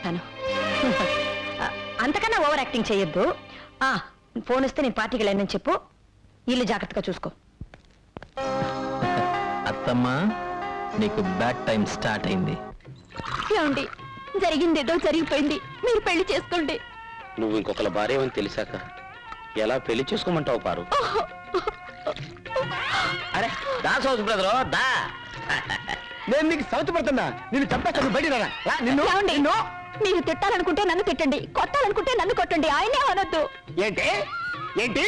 చేస్తాను. అంతకన్నా over acting చేయొద్దు. ఫోన్ వస్తే నేను పార్టీకి వెళ్ళానని చెప్పు. ఇల్లు జాగ్రత్తగా చూసుకో. అత్తమ్మా, నీకు బ్యాడ్ టైం స్టార్ట్ అయింది. ఏమండి, జరిగిందేదో జరిగిపోయింది. మీరు పెళ్లి చేసుకోండి. నువ్వు ఇంకొకళ్ళ భార్య అని తెలిసాక ఎలా పెళ్లి చేసుకోమంటావు పారు? అరే దా సౌత్ బ్రదరు దా. నేను నీకు సౌత్ పడుతున్నా. నిన్ను చంపేస్తాను. బయట నిన్ను మీరు తిట్టాలనుకుంటే నన్ను తిట్టండి, కొట్టాలనుకుంటే నన్ను కొట్టండి. ఆయనే అనొద్దు. ఏంటి ఏంటి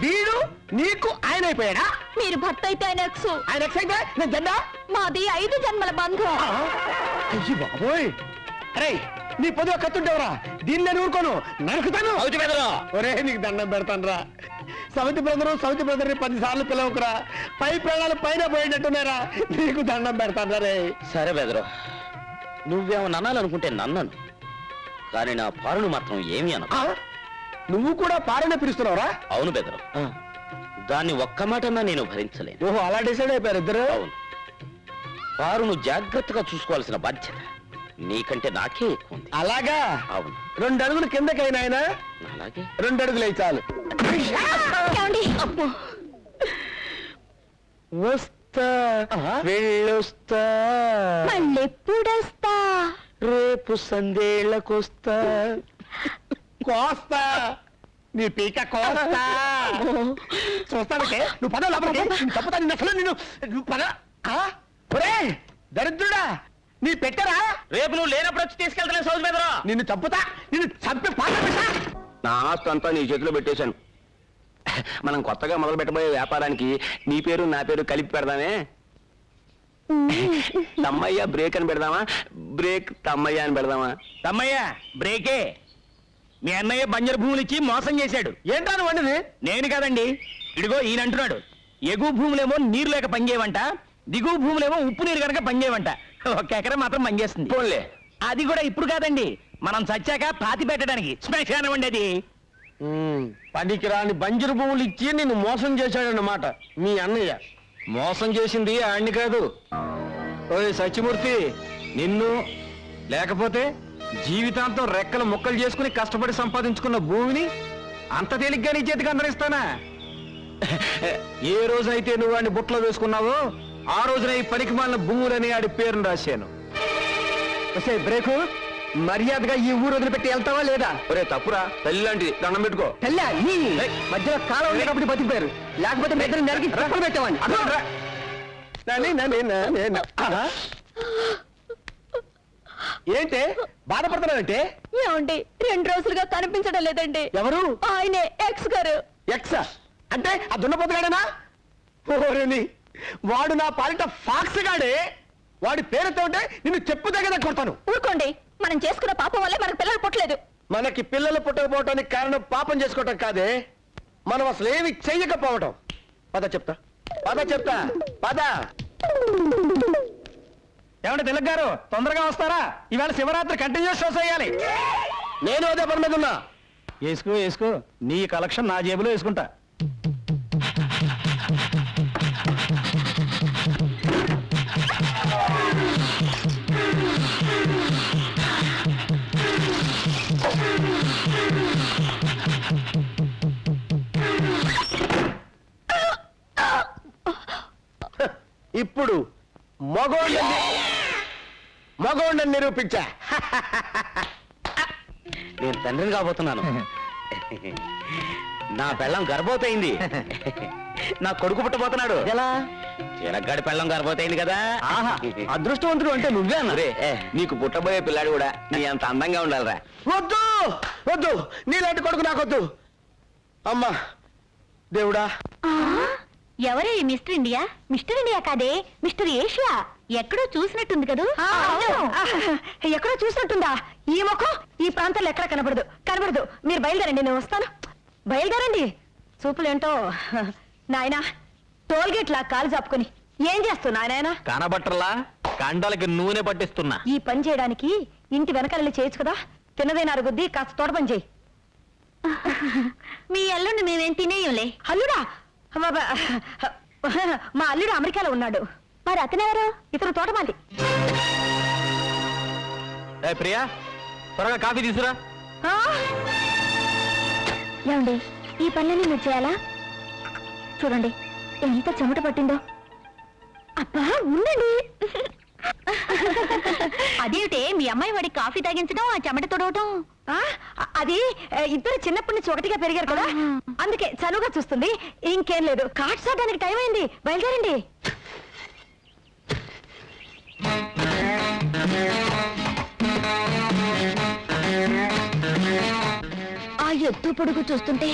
వీడు నీకు ఆయన అయిపోయాడా? మీరు భర్త అయితే ఆయన ఎక్స్. ఆయన ఎక్స్ అయితే నేను జెండా. మాది 5 జన్మల బంధం. అయ్యి బాబోయ్. అరే నీ పొద్దుగా కత్తుంటేవరా? దీన్ని నేను ఊరుకోను, నరుకుతాను. ఒరే నీకు దండం పెడతాను రా. సౌతి బ్రదర్ 10 సార్లు పిలవకురా. పై ప్రాణాలు పైన పోయేటట్టున్నారా? నీకు దండం పెడతాను రే. సరే బెదరు, నువ్వేమో అనాలనుకుంటే నన్నను, కానీ నా పారును మాత్రం ఏమీ అన. నువ్వు కూడా పారనే పిలుస్తున్నావురా? అవును బెదరు, దాన్ని ఒక్క మాటన్నా నేను భరించలేను. ఓహో, అలా డిసైడ్ అయిపోయారు ఇద్దరు? అవును. పారును జాగ్రత్తగా చూసుకోవాల్సిన బాధ్యత నీకంటే నాకే ఎక్కువ ఉంది. అలాగా? అవును. 2 అడుగులు కిందకైనా ఆయన? అలాగే 2 అడుగులు అయి చాలు. వస్తా వెళ్ళొస్తా, మళ్ళెప్పుడొస్తా? రేపు సందేళ్లకొస్తా. కోస్తా నీ పీక కోస్తా. చూస్తానంటే నువ్వు పద లోపలికి. తప్పుతా నిన్ను అసలు. నువ్వు పద. ఒరే దరిద్రుడా, నీ పెట్టరా? రేపు నువ్వు లేనప్పుడు వచ్చి తీసుకెళ్తానే సౌజ్ బెదరు. నిన్ను చంపుతా. నిన్ను చంపి పాట. నా ఆస్తి అంతా నీ చేతిలో పెట్టేశాను. మనం కొత్తగా మొదలు పెట్టబోయే వ్యాపారానికి నీ పేరు నా పేరు కలిపి పెడదామే. తమ్మయ్య బ్రేక్ అని పెడదామా, బ్రేక్ తమ్మయ్య అని పెడదామా? తమ్మయ్య బ్రేకే. మీ అన్నయ్య బంజరు భూములు ఇచ్చి మోసం చేశాడు. ఏంటా నువ్వు వండిది? నేను కాదండి, ఇడిగో ఈయన అంటున్నాడు. ఎగువ భూములేమో నీరు లేక పంగేవంట, దిగువ భూములేమో ఉప్పు నీరు కనుక పంగేవంట. 1 ఎకరం మాత్రం పంగేస్తుంది. పోన్లే, అది కూడా ఇప్పుడు కాదండి, మనం చచ్చాక పాతి పెట్టడానికి శ్మశానం అండి అది. పనికిరాని బంజరు భూములు ఇచ్చి నిన్ను మోసం చేశాడన్నమాట మీ అన్నయ్య. మోసం చేసింది ఆడిని కాదు. ఓయ్ సత్యమూర్తి, నిన్ను లేకపోతే జీవితాంతం రెక్కలు ముక్కలు చేసుకుని కష్టపడి సంపాదించుకున్న భూమిని అంత తేలిగ్గా నీ చేతికి అందరిస్తానా? ఏ రోజైతే నువ్వు వాడిని బుట్టలో వేసుకున్నావో ఆ రోజున ఈ పనికి మాలిన భూములని ఆడి పేరును రాశాను. బ్రేకు, మర్యాదగా ఈ ఊరు వదిలిపెట్టి వెళ్తావా లేదా? ఒరే తప్పురా, తల్లి లాంటిది, దండం పెట్టుకో. తెల్లా ఈ మధ్యలో కాలం ఉండేటప్పుడు బతికిపోయారు, లేకపోతే మీ ఇద్దరు నరికి తప్పులు పెట్టేవాడిని. ఏంటి బాధపడుతున్నానంటే? ఏమండి, 2 రోజులుగా కనిపించడం లేదండి. ఎవరు? ఆయనే ఎక్స్ గారు. ఎక్సా అంటే ఆ దున్నపోతుగాడేనా? ఓరేని, వాడు నా పాలిట ఫాక్స్ గాడే. వాడి పేరుతో ఉంటే నిన్ను చెప్పు దగ్గర కొడతాను. ఊరుకోండి, మనం చేసుకున్న పాపం వల్లే మనకు పిల్లలు పుట్టలేదు. మనకి పిల్లలు పుట్టకపోవటానికి కారణం పాపం చేసుకోవటం కాదే, మనం అసలు ఏమి చెయ్యకపోవటం. పద చెప్తా, పద. ఏమంటే తిలక్ గారు, తొందరగా వస్తారా? ఇవాళ శివరాత్రి కంటిన్యూస్ షోస్ వేయాలి. నేను అదే పని మీద ఉన్నా. వేసుకో, నీ కలెక్షన్ నా జేబులో వేసుకుంటా. ఇప్పుడు మగోండని నిరూపించా. నేను తండ్రిని కాబోతున్నాను. నా పెళ్ళం గర్భవతయింది. నా కొడుకు పుట్టబోతున్నాడు. ఎలా? చిరగ్గాడి పెళ్ళం గర్భవతయింది కదా. ఆహా, అదృష్టవంతుడు అంటే నువ్వే అన్నా. నీకు పుట్టబోయే పిల్లాడు కూడా నీ అంత అందంగా ఉండాలిరా. వద్దు, నీలాంటి కొడుకు నాకొద్దు. అమ్మా దేవుడా. ఎవరే మిస్టర్ ఇండియా? మిస్టర్ ఇండియా కాదే, మిస్టర్ ఏషియా. ఎక్కడో చూసినట్టుంది కదూ? ఎక్కడో చూసినట్టుందా? ఈ ముఖం ఈ ప్రాంతంలో ఎక్కడ కనబడదు. మీరు బయలుదేరండి, నేను వస్తాను. బయలుదేరండి. చూపులేంటో నాయనా, టోల్గేట్ లా కాలు చాపుకొని ఏం చేస్తున్నా నాయనా? కనబట్టర్లా, కండలకి నూనె పట్టిస్తున్నా. ఈ పని చేయడానికి ఇంటి వెనకాల చేయొచ్చు కదా. తిన్నదేనా అరుగుద్ది, కాస్త తోట పని చేయి. మీ అల్లుడిని మేమేం తినేయంలే. అల్లుడా? మా అల్లుడు అమెరికాలో ఉన్నాడు. మరి అతనెవరు? ఇతను తోటమాలి. ప్రియా, త్వరగా కాఫీ తీసురా. ఏమండి ఈ పనులన్నీ మీరు చేయాలా? చూడండి ఎంత చెమట పట్టిందో. అబ్బా ఉండండి. అదేమిటే మీ అమ్మాయి వాడికి కాఫీ తాగించడం, ఆ చెమట తొడవటం? అది ఇద్దరు చిన్నప్పటి నుంచి ఒకటిగా పెరిగారు కదా, అందుకే చనువుగా చూస్తుంది. ఇంకేం లేదు. కార్డ్స్ చూడడానికి టైం అయింది, బయలుదేరండి. ఆ ఎత్తు పొడుగు చూస్తుంటే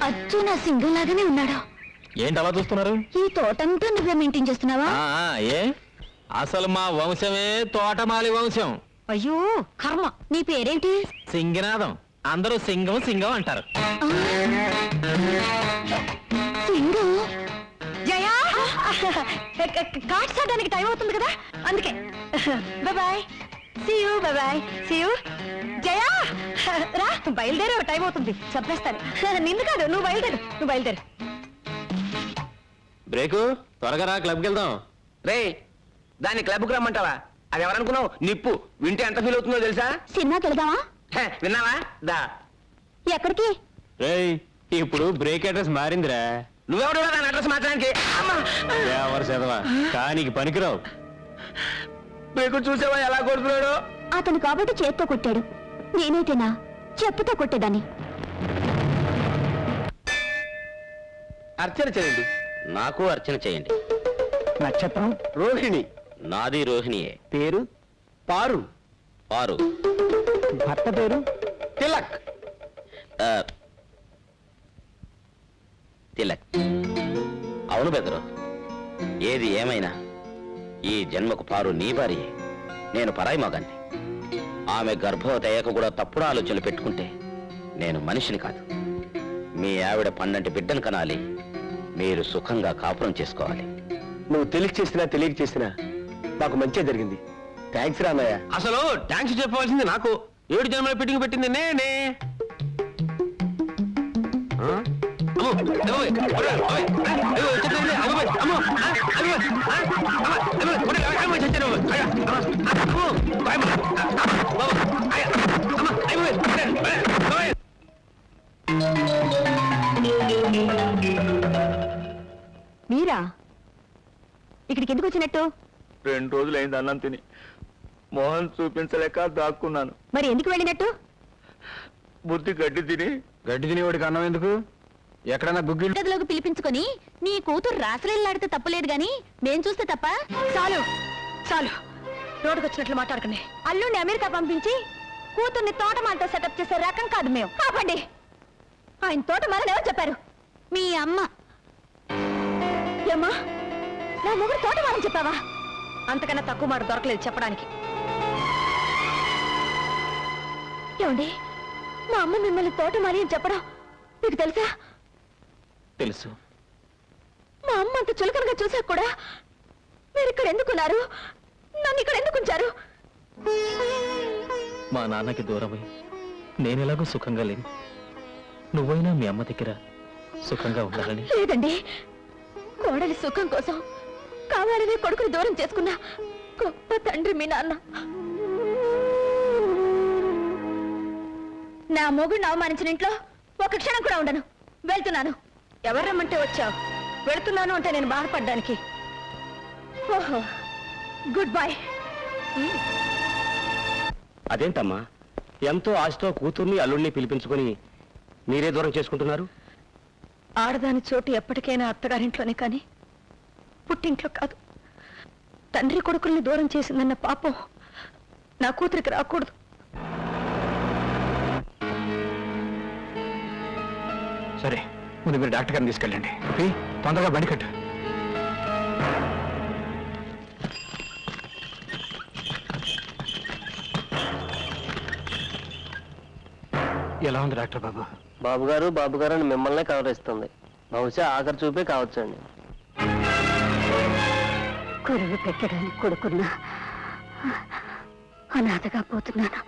అచ్చు నా సింగం లాగానే ఉన్నాడు. ఏంటి అలా చూస్తున్నారు? ఈ తోటంతా నువ్వే మెయింటైన్ చేస్తున్నావా? ఏ అసలు మా వంశమే తోటమాలి వంశం. అయ్యో కర్మ. నీ పేరేంటి? సింగనాథం. అందరూ సింగం సింగం అంటారు. సింగం? జయా, కార్డ్స్ ఆడడానికి టైం అవుతుంది కదా, అందుకే. Bye. See you, bye-bye. See you. Jaya రా, బయలుదేరే టైం అవుతుంది, చంపేస్తాను. నిన్ను కాదు, నువ్వు బయలుదేరు. బ్రేకు త్వరగా రా, క్లబ్కి వెళ్దాం. రే, దాన్ని క్లబ్కి రమ్మంటావా? అది ఎవరనుకున్నావు? నిప్పు. వింటే ఎంత ఫీల్ అవుతుందో తెలుసా? సినిమాకి వెళ్దామా? విన్నావా? దా. ఎక్కడికి? రేయ్, ఇప్పుడు బ్రేక్ అడ్రస్ మారిందిరా. నువ్వెవడు దాని అడ్రస్ మార్చడానికి? చదవా కానికి పనికిరావు. బ్రేకు చూసావా ఎలా కొడుతున్నాడు? అతను కాబట్టి చేత్తో కొట్టాడు, నేనైతేనా చెప్పుతో కొట్టేదాన్ని. అర్చన చేయండి. నాకు అర్చన చేయండి. నక్షత్రం రోహిణి. నాది రోహిణియే. పేరు పారు. పారు. భర్త పేరు తిలక్. ఆ, తిలక్. అవును బెదరు, ఏది ఏమైనా ఈ జన్మకు పారు నీ భార్యే. నేను పరాయి మగాన్ని. ఆమె గర్భవతి అయ్యాక కూడా తప్పుడు ఆలోచనలు పెట్టుకుంటే నేను మనిషిని కాదు. మీ ఆవిడ 12 బిడ్డను కనాలి, మీరు సుఖంగా కాపురం చేసుకోవాలి. నువ్వు తెలియక చేసినా నాకు మంచి జరిగింది. థ్యాంక్స్ రా అన్నయ్య. అసలు థ్యాంక్స్ చెప్పవలసింది నాకు. 7 జన్మల ఫిట్టింగ్ పెట్టింది నేనే. మీరా ఇక్కడికి ఎందుకు వచ్చినట్టు? 2 రోజులైంది అన్నం తిని. మోహన్ చూపించలేక దాక్కున్నాను. మరి ఎందుకు వెళ్ళినట్టు? బుద్ధి గడ్డి తిని. గడ్డి తినేవాడికి అన్నం ఎందుకు? ఎక్కడన్నా గుగ్గిళ్ళు గదిలోకి పిలిపించుకొని నీ కూతురు రాసలీలాడితే తప్పలేదు గాని మేం చూస్తే తప్ప? చాలు రోడ్డుకొచ్చినట్లు మాట్లాడుకునే. అల్లుడిని అమెరికా పంపించి కూతుర్ని తోటమాలతో సెటప్ చేసే రకం కాదు మేము. ఆపండి. ఆయన తోటమాలని ఎవరు చెప్పారు? మీ అమ్మ. ఏమ్మా, నా మొగుడు తోటమాలని చెప్పావా? అంతకన్నా తక్కువ మాట దొరకలేదు చెప్పడానికి. ఏమండి, మా అమ్మ మిమ్మల్ని తోటమాలి అని చెప్పడం మీకు తెలుసా? తెలుసు. మా అమ్మ అంత చులకనగా చూసాక కూడా మీరు ఇక్కడ ఎందుకున్నారు? నన్ను ఇక్కడ ఎందుకు ఉంచారు? మా నాన్నకి దూరమై నేనెలాగో సుఖంగా లేను. నువ్వైనా మీ అమ్మ దగ్గర సుఖంగా ఉండాలని. లేదండి, కోడలి సుఖం కోసం కావాలనే కొడుకుని దూరం చేసుకున్న గొప్ప తండ్రి మీ నాన్న. నా మొగుడిని అవమానించిన ఇంట్లో ఒక క్షణం కూడా ఉండను. వెళ్తున్నాను. ఎవరు రమ్మంటే వచ్చావు? వెళ్తున్నాను అంటే నేను బాధపడ్డానికి. ఓహో, గుడ్ బై. అదేంటమ్మా, ఎంతో ఆశతో కూతుర్ని అల్లుడిని పిలిపించుకొని మీరే దూరం చేసుకుంటున్నారు? ఆడదాని చోటు ఎప్పటికైనా అత్తగారింట్లోనే కానీ పుట్టింట్లో కాదు. తండ్రి కొడుకుల్ని దూరం చేసిందన్న పాపం నా కూతురికి రాకూడదు. సరే, ముందు మీరు డాక్టర్ గారిని తీసుకెళ్ళండి. తొందరగా బండి కట్టు. ఎలా ఉంది డాక్టర్ బాబు? బాబు గారు అని మిమ్మల్నే కవరిస్తుంది. బహుశా ఆఖరి చూపే కావచ్చండి. కొరువు పెట్టడానికి కొడుకున్నా అనాథగా పోతున్నాను.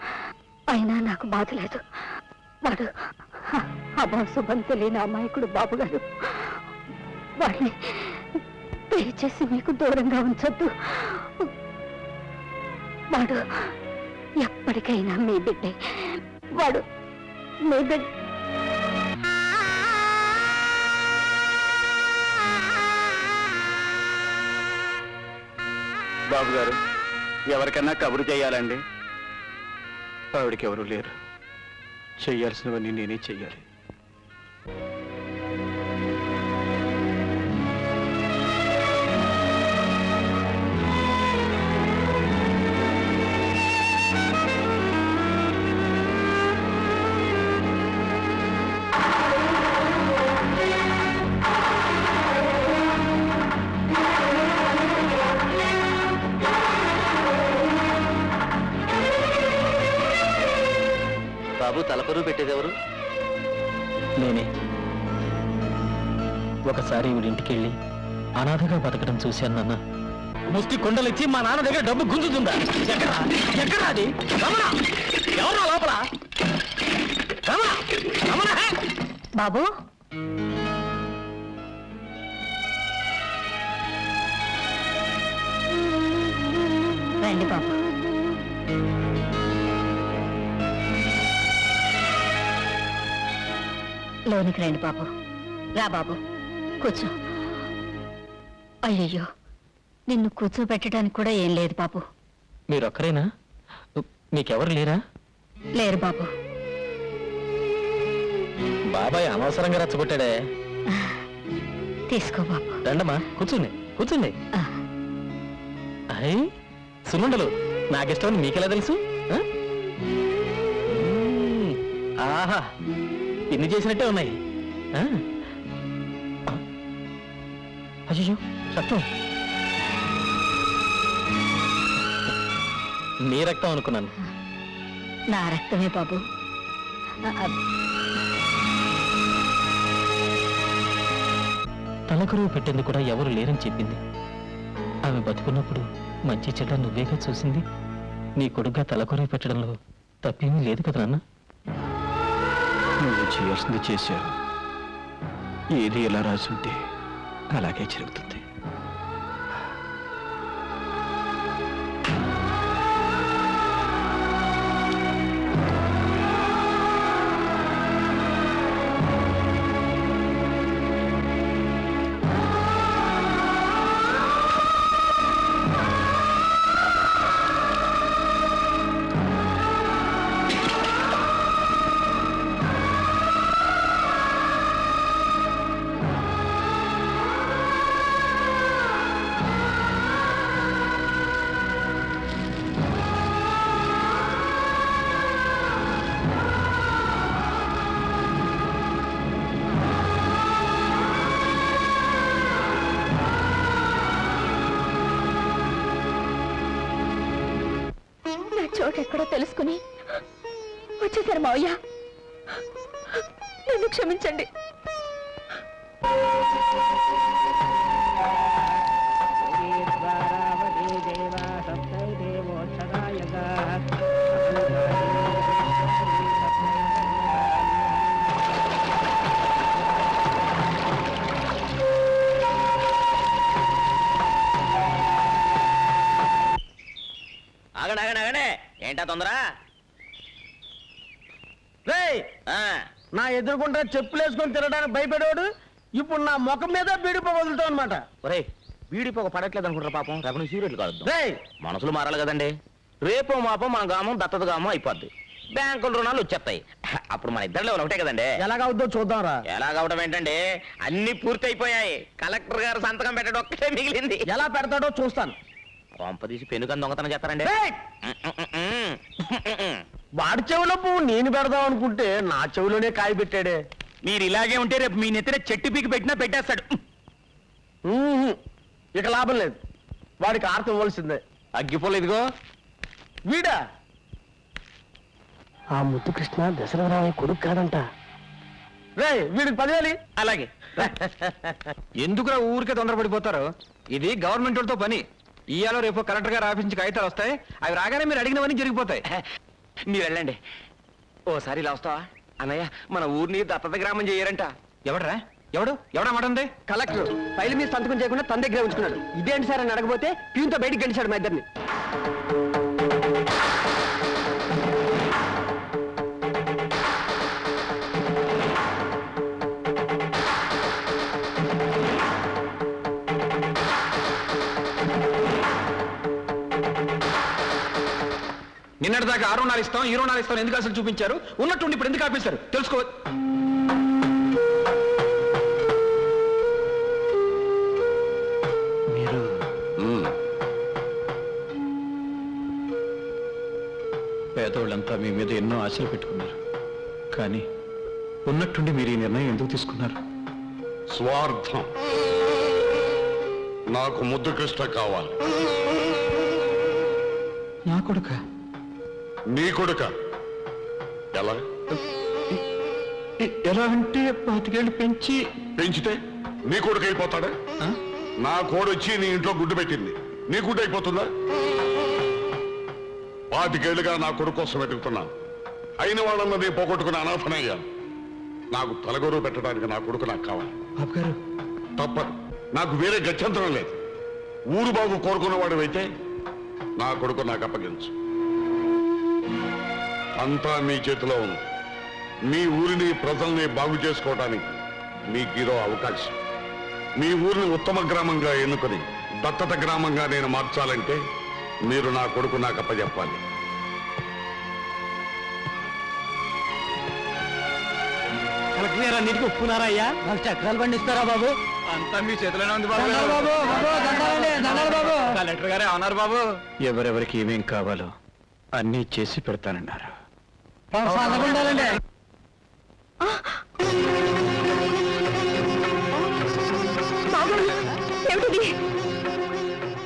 అయినా నాకు బాధ లేదు. వాడు అభాశుభం తెలియని అమాయకుడు బాబుగారు. వాడిని దయచేసి మీకు దూరంగా ఉంచొద్దు. వాడు ఎప్పటికైనా మీ బిడ్డే. వాడు మీ బిడ్డ. బాబు గారు, ఎవరికన్నా కబురు చేయాలండి? ఆవిడకి ఎవరు లేరు. చెయ్యాల్సినవన్నీ నేనే చెయ్యాలి. బాబు తలపరువు పెట్టేదెవరు? నేనే. ఒకసారి వీడింటికి వెళ్ళి అనాథగా బతకడం చూశాను నాన్న. ముష్టి కొండలు ఇచ్చి మా నాన్న దగ్గర డబ్బు గుంజుతుందా? ఎక్కడ అది? రమణ! ఎవరా లోపల? రమణ! రమణ! బాబు, రండి బాబు. లోనికి రండి బాబు. రా బాబు, కూర్చో. అయ్యయ్యో, నిన్ను కూర్చోబెట్టడానికి కూడా ఏం లేదు బాబు. మీరొక్కరేనా? మీకెవరు లేరా? లేరు బాబు. బాబాయ్ అనవసరంగా రెచ్చగొట్టాడే. తీసుకో బాబు. రండమ్మా, కూర్చోండి కూర్చోండి. ఆ, అయ్ సుమండలు, నాకిష్టమని మీకెలా తెలుసు? ఆ? ఆహా, ఇన్ని చేసినట్టే ఉన్నాయి. అయ్యో రక్తం. నీ రక్తం అనుకున్నాను. నా రక్తమే బాబు. తలకరువు పెట్టింది కూడా ఎవరు లేరని చెప్పింది. ఆమె బతుకున్నప్పుడు మంచి చెడ్డ నువ్వేగా చూసింది. నీ కొడుగ్గా తలకరువు పెట్టడంలో తప్పేమీ లేదు కదా నాన్న. నువ్వు చేయాల్సింది చేశావు. ఏది ఎలా రాసుంటే అలాగే జరుగుతుంది. చోటు ఎక్కడో తెలుసుకుని వచ్చేసారు మావయ్య. నన్ను క్షమించండి. ఆగండి, ఏంటా తొందర? నా ఎదురుకుంటా చెప్పులేసుకొని తిరగడానికి భయపడేవాడు ఇప్పుడు నా ముఖం మీద బీడిపో వదులుతావు అనమాట. ఒరే, వీడి పొగ పడట్లేదు అనుకుంటారా పాపం? రేపు నుంచి సీరియట్లు కాదు. రేయ్, మనసులు మారాలి కదండి. రేపో మాపో మన గామం దత్తత గామం అయిపోద్ది. బ్యాంకుల రుణాలు వచ్చేస్తాయి. అప్పుడు మన ఇద్దరిలో ఒకటే కదండి. ఎలాగవుద్దో చూద్దాంరా. ఎలాగవడం ఏంటండి, అన్ని పూర్తి అయిపోయాయి. కలెక్టర్ గారు సంతకం పెట్టడం ఒక్కటే మిగిలింది. ఎలా పెడతాడో చూస్తాను. కొంపదీసి పెనుకని దొంగతనం చేస్తారండి. రేయ్, వాడి చెవిలో పువ్వు నేను పెడదాం అనుకుంటే నా చెవిలోనే కాయ పెట్టాడే. మీరు ఇలాగే ఉంటే రేపు మీ నెత్తిన చెట్టు పీకి పెట్టినా పెట్టేస్తాడు. ఇక లాభం లేదు. వాడికి ఆర్తం ఇవ్వాల్సిందే. అగ్గిపోలేదు ఇదిగో. వీడా ఆ ముద్దు కృష్ణ దశరథరామయ్య కొడుకు కాదంట. రే, వీడికి 10,000. అలాగే. ఎందుకురా ఊరికే తొందరపడిపోతారు? ఇది గవర్నమెంట్ వాళ్ళతో పని. ఇయ్యాలో రేపు కలెక్టర్ గారు ఆఫీస్ నుంచి కాగితాలు వస్తాయి. అవి రాగానే మీరు అడిగినవన్నీ జరిగిపోతాయి. మీరు వెళ్ళండి. ఓసారి ఇలా వస్తావా? అన్నయ్య, మన ఊరిని దత్తత గ్రామం చేయరంట. ఎవడరా? ఎవడా మాట ఉంది? కలెక్టర్ ఫైల్ మీద సంతకం చేయకుండా తన దగ్గర ఉంచుకున్నాడు. ఇదేంటి సార్ అని అడగబోతే ప్యూన్తో బయటికి గంటాడు మా ఇద్దరిని. నిన్నటిదాకా ఆ రుణాలు ఇస్తాం ఈ రుణాలు ఇస్తాం ఎందుకు అసలు చూపించారు? ఉన్నట్టుండి ఇప్పుడు ఎందుకు ఆపేశారు తెలుసుకో. మీరు పేదోళ్ళంతా మీ మీద ఎన్నో ఆశలు పెట్టుకున్నారు, కానీ ఉన్నట్టుండి మీరు ఈ నిర్ణయం ఎందుకు తీసుకున్నారు? స్వార్థం. నాకు ముద్దు కృష్ణ కావాలి. నా కొడుక? నీ కొడుక? ఎలా? ఎలా అంటే 25 ఏళ్ళు పెంచి పెంచితే నీ కొడుకు అయిపోతాడా? నా కోడొచ్చి నీ ఇంట్లో గుడ్డు పెట్టింది, నీ గుడ్డు అయిపోతుందా? 25 ఏళ్ళుగా నా కొడుకు కోసం వెతుకుతున్నాను. అయిన వాళ్ళన్నది పోగొట్టుకుని అనాథనయ్యాను. నాకు తలగొరువు పెట్టడానికి నా కొడుకు నాకు కావాలి. బాబు గారు తప్పదు, నాకు వేరే గత్యంతరం లేదు. ఊరు బాగు కోరుకున్నవాడు నా కొడుకు నాకు అప్పగించు. అంతా మీ చేతిలో ఉంది. మీ ఊరిని ప్రజల్ని బాగు చేసుకోవడానికి మీకు ఈరో అవకాశం. మీ ఊరిని ఉత్తమ గ్రామంగా ఎన్నుకొని దత్తత గ్రామంగా నేను మార్చాలంటే మీరు నా కొడుకు నాకు అప్పచెప్పాలి. కలెక్టర్ గారు అన్నిటికీ ఒప్పుకున్నారా అయ్యా? నాకు చక్రాలు పండిస్తారా బాబు? అంతా మీ చేతిలోనే ఉంది దండాలు బాబు, బాబు, దండాలండి, దండాలు బాబు. కలెక్టర్ గారే అన్నారు బాబు. ఎవరెవరికి ఏమేం కావాలో అన్నీ చేసి పెడతానన్నారు. సంతకం ఉండాలండి. ఏమిటిది?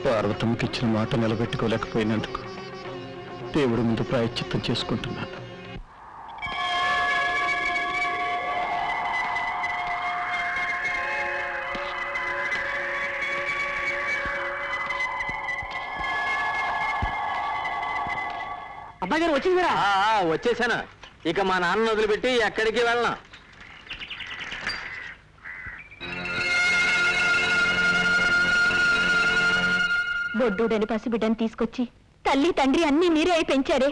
పార్వతమ్మకి ఇచ్చిన మాట నిలబెట్టుకోలేకపోయినందుకు దేవుడి ముందు ప్రాయశ్చిత్తం చేసుకుంటున్నాను. అబ్బాయి గారు వచ్చిందిరా? వచ్చేసాను. ఇక మా నాన్న వదిలిపెట్టి ఎక్కడికి వెళ్ళను. బొడ్డూడని పసిబిడ్డని తీసుకొచ్చి తల్లి తండ్రి అన్ని మీరే అయి పెంచారే.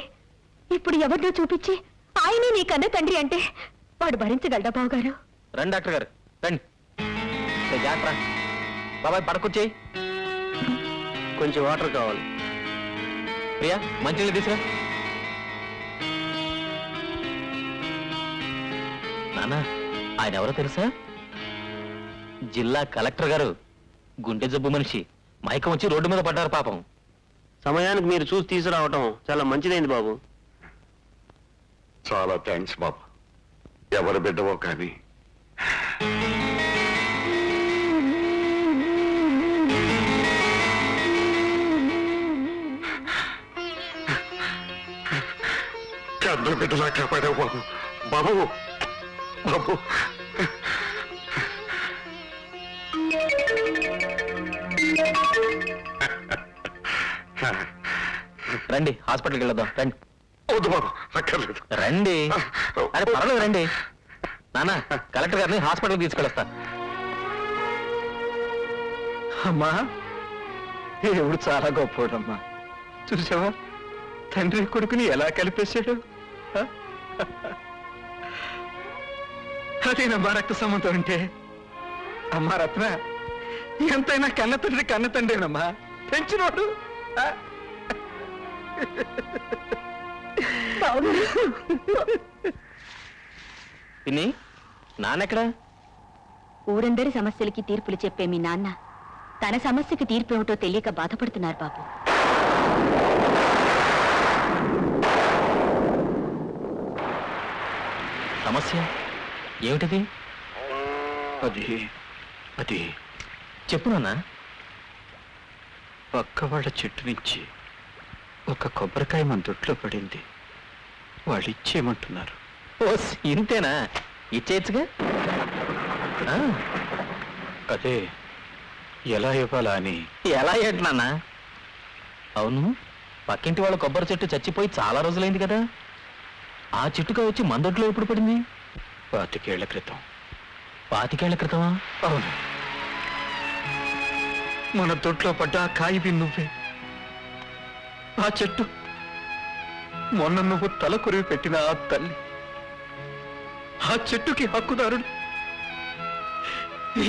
ఇప్పుడు ఎవరినో చూపించి ఆయనే నీ కన్న తండ్రి అంటే వాడు భరించగలడా బావగారు? రండి డాక్టర్ గారు రండి. జాగ్రత్త బాబాయ్, పడకొచ్చేయి. కొంచెం వాటర్ కావాలి. ప్రియా, మంచినీళ్ళు తీసురా. నాన్న, ఆయన ఎవరో తెలుసా? జిల్లా కలెక్టర్ గారు. గుండె జబ్బు మనిషి. మైకం వచ్చి రోడ్డు మీద పడ్డారు పాపం. సమయానికి మీరు చూసి తీసుకురావటం చాలా మంచిదైంది బాబు. చాలా థ్యాంక్స్ బాబు. ఎవరు బిడ్డవో కానీ కన్ను బిడ్డలా కాపాడావు బాబు. బాబు బాబు రండి, హాస్పిటల్కి వెళ్దాం. రండి. వద్దు బాబు, అక్కర్లేదు. రండి. అరే పర్వాలేదు, రండి. నాన్న, కలెక్టర్ గారిని హాస్పిటల్కి తీసుకెళ్ళొస్తా. అమ్మా, దేవుడు చాలా గొప్పోడమ్మా. చూసావా తండ్రి కొడుకుని ఎలా కలిపేశాడు? అదేనమ్మా రక్త సంబంధం అంటే. అమ్మా రత్న, ఎంతైనా కన్న తండ్రినమ్మా పెంచినోడు. పిన్ని, నాన్నెక్కడా? ఊరందరి సమస్యలకి తీర్పులు చెప్పే మీ నాన్న తన సమస్యకి తీర్పు ఏమిటో తెలియక బాధపడుతున్నారు బాబు. సమస్య ఏమిటది? అది చెప్పు నాన్న. పక్క వాళ్ళ చెట్టు నుంచి ఒక కొబ్బరికాయ మన దొడ్లో పడింది. వాళ్ళు ఇచ్చేయమంటున్నారు. ఓ, ఇంతేనా? ఇచ్చేయచ్చుగా. అదే ఎలా ఇవ్వాలా అని. ఎలా ఏంటి నాన్న? అవును, పక్కింటి వాళ్ళ కొబ్బరి చెట్టు చచ్చిపోయి చాలా రోజులైంది కదా. ఆ చెట్టుగా వచ్చి మన దొడ్లో ఎప్పుడు పడింది? 25 ఏళ్ల క్రితం. 25 ఏళ్ల క్రితమా? అవును, మన దొడ్లో పడ్డ ఆ కాయివి నువ్వే. ఆ చెట్టు మొన్న నువ్వు తల కొరివి పెట్టిన ఆ తల్లి. ఆ చెట్టుకి హక్కుదారుడు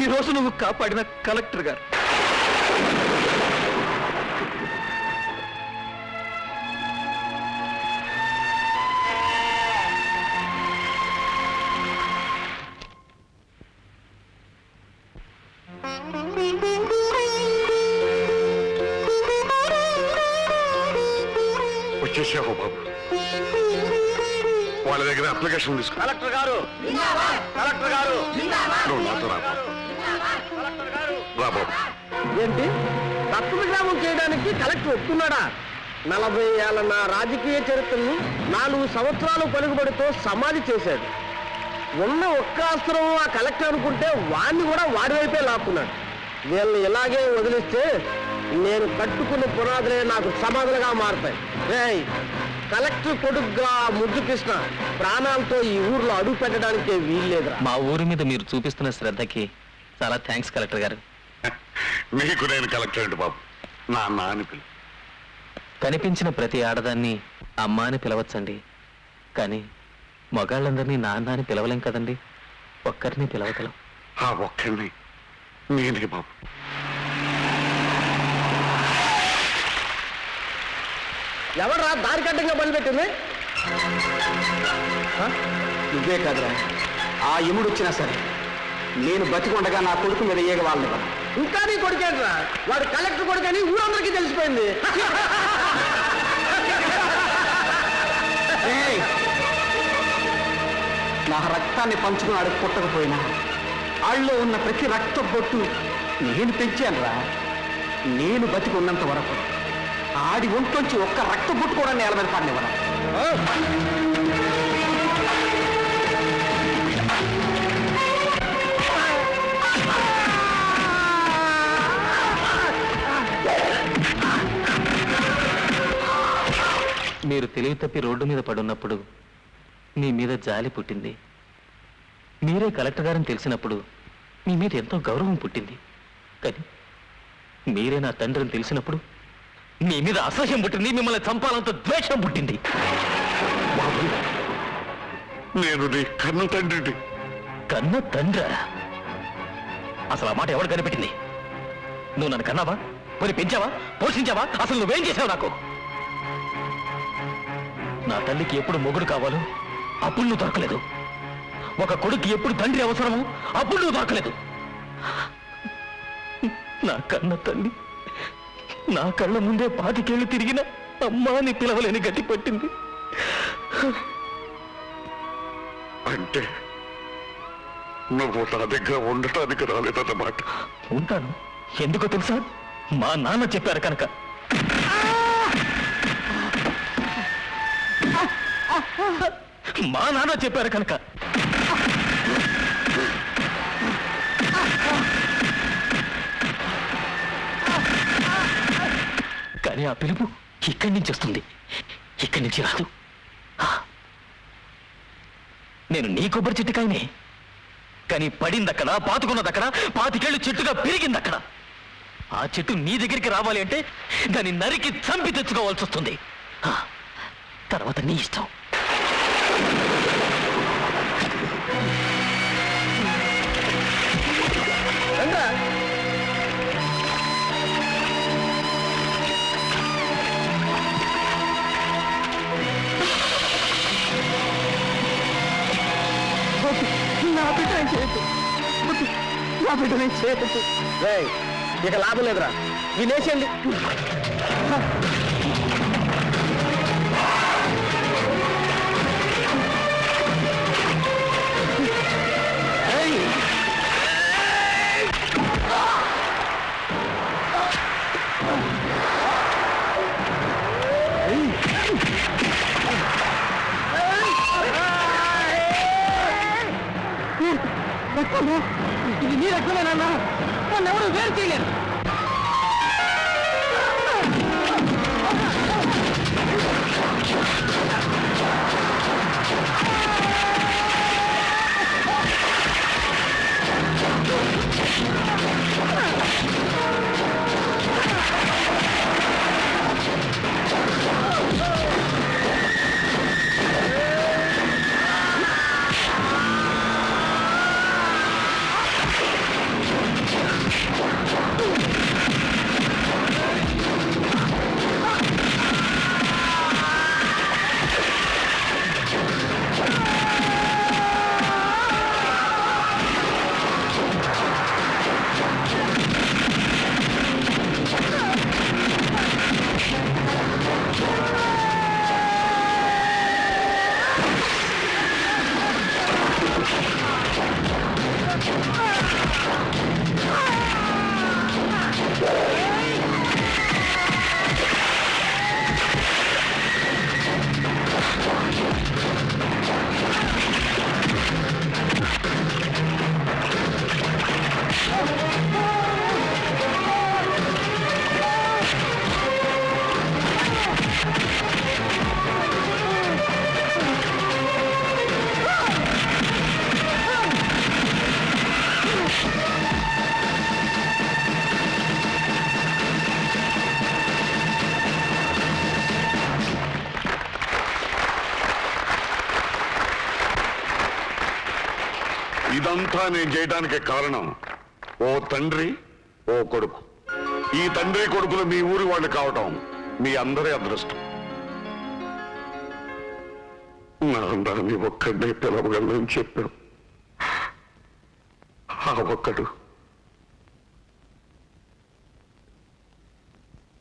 ఈ రోజు నువ్వు కాపాడిన కలెక్టర్ గారు. వచ్చావు బాబు. వాళ్ళ దగ్గర అప్లికేషన్ తీసుకో. కలెక్టర్ గారు కలెక్టర్ గారు నువ్వు నాతో రా బాబు. రా బాబు. ఏంటి దత్తత గ్రామం చేయడానికి కలెక్టర్ ఒప్పుకున్నాడా? 40 ఏళ్ల నా రాజకీయ చరిత్రను 4 సంవత్సరాలు పలుకుబడితో సమాధి చేశాడు. ఉన్న ఒక్క అస్త్రం ఆ కలెక్టర్ అనుకుంటే వాడిని కూడా వాడి వైపే లాక్కున్నాడు. వీళ్ళని ఇలాగే వదిలిస్తే నేను కట్టుకున్న పునాదులే నాకు సమాధులుగా మారుతాయి. రేయ్, కలెక్టర్ కొడుకుగా ముద్దు కృష్ణ ప్రాణాలతో ఈ ఊర్లో అడుగు పెట్టడానికే వీల్లేదురా. మా ఊరి మీద మీరు చూపిస్తున్న శ్రద్ధకి చాలా థ్యాంక్స్ కలెక్టర్ గారు. నీకు నేను కలెక్టర్ అండి బాబు. నాన్న అని పిలు. కనిపించిన ప్రతి ఆడదాన్ని అమ్మ అని పిలవచ్చండి, కానీ మగాళ్ళందరినీ నాన్న అని పిలవలేం కదండి. ఒక్కరిని పిలవగలం. ఆ ఒక్కడిని నేనే బాబు. ఎవరా దారి కట్టంగా బలిపెట్టింది? నువ్వే కాదురా, ఆ యముడు వచ్చినా సరే నేను బతికొండగా నా కొడుకు మీద ఏగ వాళ్ళని. ఇంకా నీ కొడుకేంట్రా? వాడు కలెక్టర్ కొడుకని ఊరందరికీ తెలిసిపోయింది. ఏయ్! నా రక్తాన్ని పంచుకుని ఆడికి పుట్టకపోయినా ఆళ్ళలో ఉన్న ప్రతి రక్త బొట్టు నేను పెంచానురా. నేను బతికి ఉన్నంత వరకు ఆడి ఒంట్లోంచి ఒక్క రక్త బొట్టు కూడా నేల మీద పడినవరా. మీరు తెలివి తప్పి రోడ్డు మీద పడున్నప్పుడు మీ మీద జాలి పుట్టింది. మీరే కలెక్టర్ గారని తెలిసినప్పుడు మీ మీద ఎంతో గౌరవం పుట్టింది. కానీ మీరే నా తండ్రిని తెలిసినప్పుడు మీ మీద అసహ్యం పుట్టింది. మిమ్మల్ని చంపాలంత ద్వేషం పుట్టింది. బాబు, నేను నీ కన్న తండ్రిని. కన్న తండ్రా? అసలు ఆ మాట ఎవరు కనిపెట్టింది? నువ్వు నన్ను కన్నావా? పోనీ పెంచావా? పోషించావా? అసలు నువ్వేం చేసావు నాకు? నా తల్లికి ఎప్పుడు మొగుడు కావాలో అప్పుడు నువ్వు దొరకలేదు. ఒక కొడుకు ఎప్పుడు తండ్రి అవసరమో అప్పుడు నువ్వు దొరకలేదు. నా కన్న తల్లి నా కళ్ళ ముందే 25 ఏళ్ళు తిరిగిన అమ్మా అని పిలవలేని గట్టి పట్టింది. అంటే నువ్వు నా దగ్గర ఉండటానికి రాలేదన్నమాట. ఉంటాను. ఎందుకో తెలుసా? మా నాన్న చెప్పారు కనుక. మా నాన్న చెప్పారు కనుక. కానీ ఆ పిలుపు ఇక్కడి నుంచి వస్తుంది, ఇక్కడి నుంచి రాదు. నేను నీ కొబ్బరి చెట్టుకాయనే, కానీ పడిందక్కడ, పాతుకున్నదక్కడ, 25 ఏళ్ళు చెట్టుగా పెరిగిందక్కడ. ఆ చెట్టు నీ దగ్గరికి రావాలి అంటే దాన్ని నరికి చంపి తెచ్చుకోవాల్సి వస్తుంది. తర్వాత నీ ఇష్టం. నా బిడ్డ చేయొద్దు. నా బిడ్డ చేయొద్దు. ఇక లాభం లేదురా, వినేసేయండి. ఇది నీ రక్తమేనన్నా, నన్ను ఎవరు వేరు చేయలేరు. ఇదంతా నేను చేయడానికి కారణం ఓ తండ్రి ఓ కొడుకు. ఈ తండ్రి కొడుకులు మీ ఊరి వాళ్ళు కావటం మీ అందరి అదృష్టం. నాన్నని ఒక్కడే పిలవగలని చెప్పాను. ఆ ఒక్కడు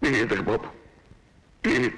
నీదే బాబు, నీదే.